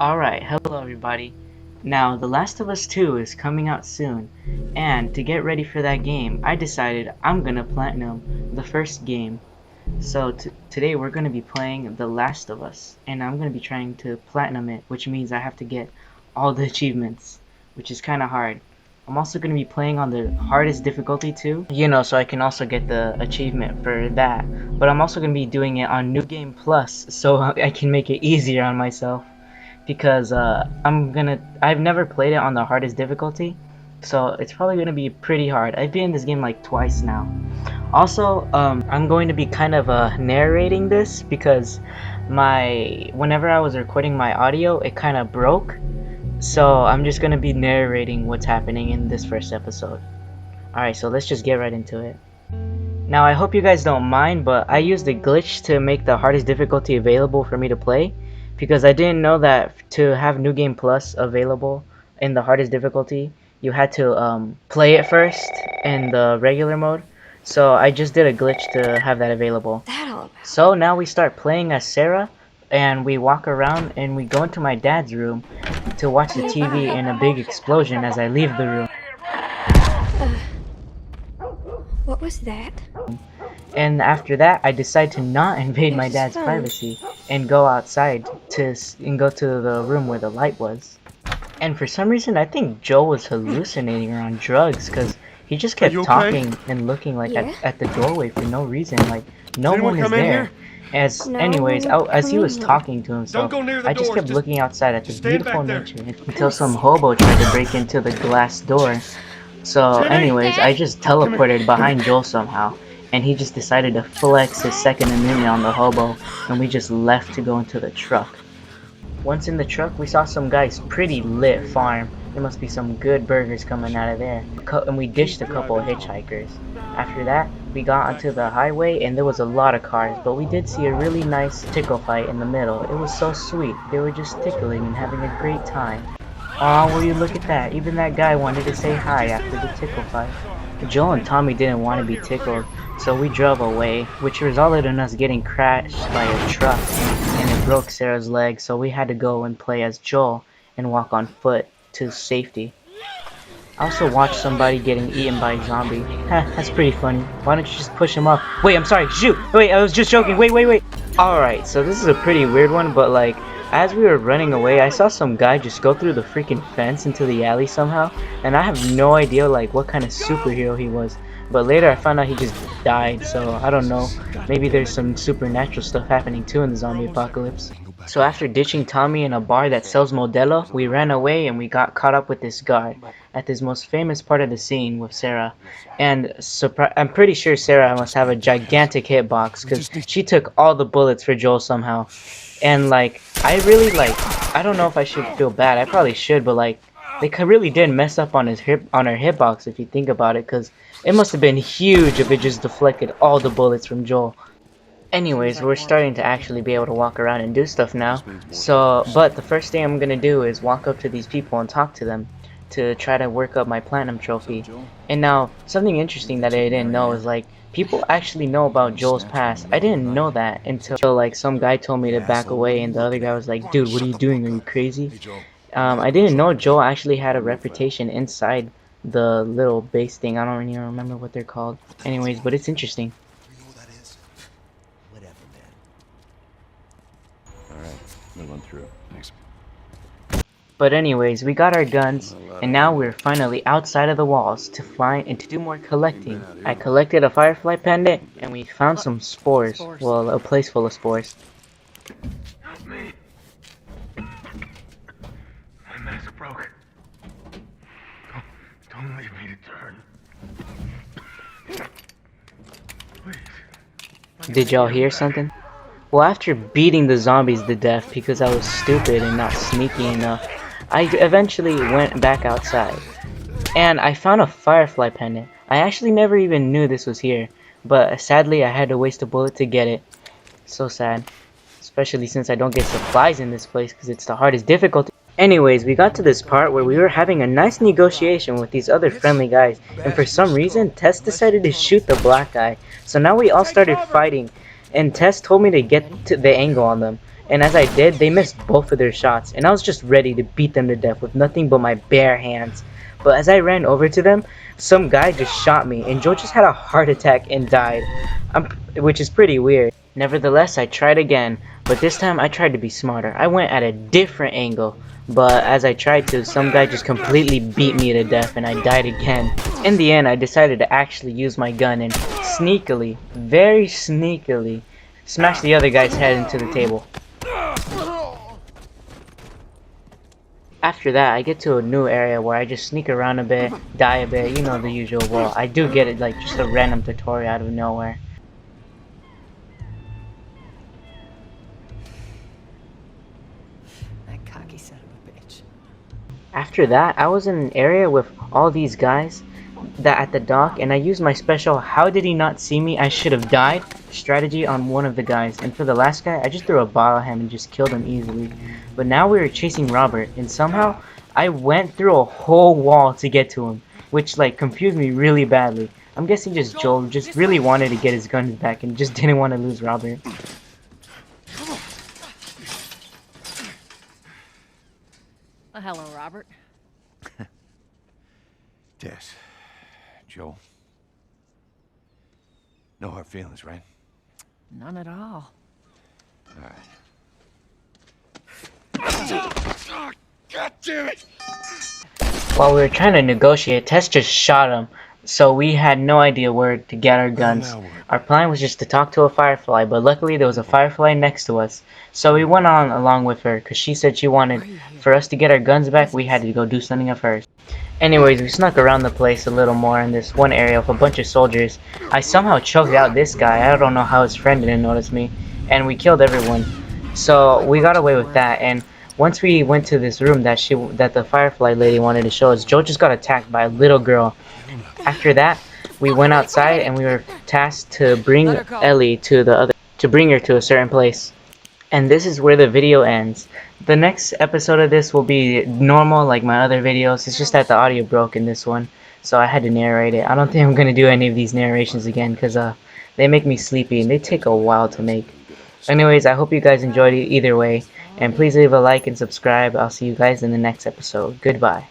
Alright, hello everybody. Now, The Last of Us 2 is coming out soon, and to get ready for that game, I decided I'm gonna platinum the first game. So today we're gonna be playing The Last of Us, and I'm gonna be trying to platinum it, which means I have to get all the achievements, which is kinda hard. I'm also gonna be playing on the hardest difficulty too, so I can also get the achievement for that. But I'm also gonna be doing it on New Game Plus, so I can make it easier on myself. Because I've never played it on the hardest difficulty, so it's probably gonna be pretty hard. I've been in this game like twice now. Also, I'm going to be kind of narrating this because whenever I was recording my audio, it kind of broke. So I'm just gonna be narrating what's happening in this first episode. Alright, so let's just get right into it. Now, I hope you guys don't mind, but I used a glitch to make the hardest difficulty available for me to play, because I didn't know that to have New Game Plus available in the hardest difficulty, you had to play it first in the regular mode. So I just did a glitch to have that available. So now we start playing as Sarah, and we walk around and we go into my dad's room to watch the TV and a big explosion as I leave the room. What was that? And after that, I decide to not invade my dad's privacy and go outside and go to the room where the light was. And for some reason, I think Joel was hallucinating or on drugs, because he just kept talking and looking like at the doorway for no reason. Like no one is there. As he was talking to himself, I just kept looking outside at this beautiful nature until some hobo tried to break into the glass door. So anyways, I just teleported behind Joel somehow, and he just decided to flex his second immunity on the hobo, and we just left to go into the truck. Once in the truck, we saw some guy's pretty lit farm. There must be some good burgers coming out of there. And we ditched a couple of hitchhikers. After that, we got onto the highway, and there was a lot of cars, but we did see a really nice tickle fight in the middle. It was so sweet. They were just tickling and having a great time. Aw, will you look at that? Even that guy wanted to say hi after the tickle fight. Joel and Tommy didn't want to be tickled, so we drove away, which resulted in us getting crashed by a truck, and it broke Sarah's leg, so we had to go and play as Joel and walk on foot to safety. I also watched somebody getting eaten by a zombie. That's pretty funny. Why don't you just push him up? Wait, I'm sorry, shoot! Wait, I was just joking, wait! Alright, so this is a pretty weird one, but like, as we were running away, I saw some guy just go through the freaking fence into the alley somehow, and I have no idea like what kind of superhero he was. But later I found out he just died, so I don't know. Maybe there's some supernatural stuff happening too in the zombie apocalypse. So after ditching Tommy in a bar that sells Modelo, we ran away and we got caught up with this guard at this most famous part of the scene with Sarah. And I'm pretty sure Sarah must have a gigantic hitbox, because she took all the bullets for Joel somehow. And like, I don't know if I should feel bad. I probably should, but like, they really did mess up on her hitbox if you think about it, because it must have been huge if it just deflected all the bullets from Joel. Anyways, we're starting to actually be able to walk around and do stuff now. But the first thing I'm gonna do is walk up to these people and talk to them to try to work up my platinum trophy. And now, something interesting that I didn't know is like, people actually know about Joel's past. I didn't know that until like some guy told me to back away, and the other guy was like, "Dude, what are you doing? Are you crazy?" I didn't know Joel actually had a reputation inside the little base thing. I don't even remember what they're called. Anyways, but it's interesting. Move on through. Thanks. But anyways, we got our guns, and now we're finally outside of the walls to find and to do more collecting. I collected a firefly pendant, and we found some spores. Well, a place full of spores. Help me. My mask broke. Don't leave me to turn. Please. Did y'all hear something? Well, after beating the zombies to death because I was stupid and not sneaky enough, I eventually went back outside. And I found a firefly pendant. I actually never even knew this was here, but sadly I had to waste a bullet to get it. So sad. Especially since I don't get supplies in this place because it's the hardest difficulty. Anyways, we got to this part where we were having a nice negotiation with these other friendly guys, and for some reason Tess decided to shoot the black guy. So now we all started fighting, and Tess told me to get to the angle on them. And as I did, they missed both of their shots, and I was just ready to beat them to death with nothing but my bare hands. But as I ran over to them, some guy just shot me, and Joe just had a heart attack and died, which is pretty weird. Nevertheless, I tried again, but this time I tried to be smarter. I went at a different angle, but as I tried to, some guy just completely beat me to death and I died again. In the end, I decided to actually use my gun and sneakily, very sneakily, smash the other guy's head into the table. After that, I get to a new area where I just sneak around a bit, die a bit, you know the usual. Well, I do get it like just a random tutorial out of nowhere. That cocky son of a bitch. After that, I was in an area with all these guys that at the dock, and I used my special "how did he not see me, I should have died" strategy on one of the guys, and for the last guy I just threw a bottle at him and just killed him easily. But now we were chasing Robert, and somehow I went through a whole wall to get to him, which like confused me really badly. I'm guessing just Joel just really wanted to get his guns back and just didn't want to lose Robert. Well, hello, Robert. Tess. Joel. No hard feelings, right? None at all. Alright. God damn it! While we were trying to negotiate, Tess just shot him, so we had no idea where to get our guns. Our plan was just to talk to a firefly, but luckily there was a firefly next to us, so we went on along with her because she said she wanted for us to get our guns back. We had to go do something of hers. Anyways, we snuck around the place a little more in this one area with a bunch of soldiers. I somehow choked out this guy. I don't know how his friend didn't notice me, and we killed everyone. So we got away with that. And once we went to this room that the firefly lady wanted to show us, Joe just got attacked by a little girl. After that, we went outside and we were tasked to bring Ellie to bring her to a certain place. And this is where the video ends. The next episode of this will be normal like my other videos. It's just that the audio broke in this one, so I had to narrate it. I don't think I'm gonna do any of these narrations again because they make me sleepy and they take a while to make. Anyways, I hope you guys enjoyed it either way, and please leave a like and subscribe. I'll see you guys in the next episode. Goodbye.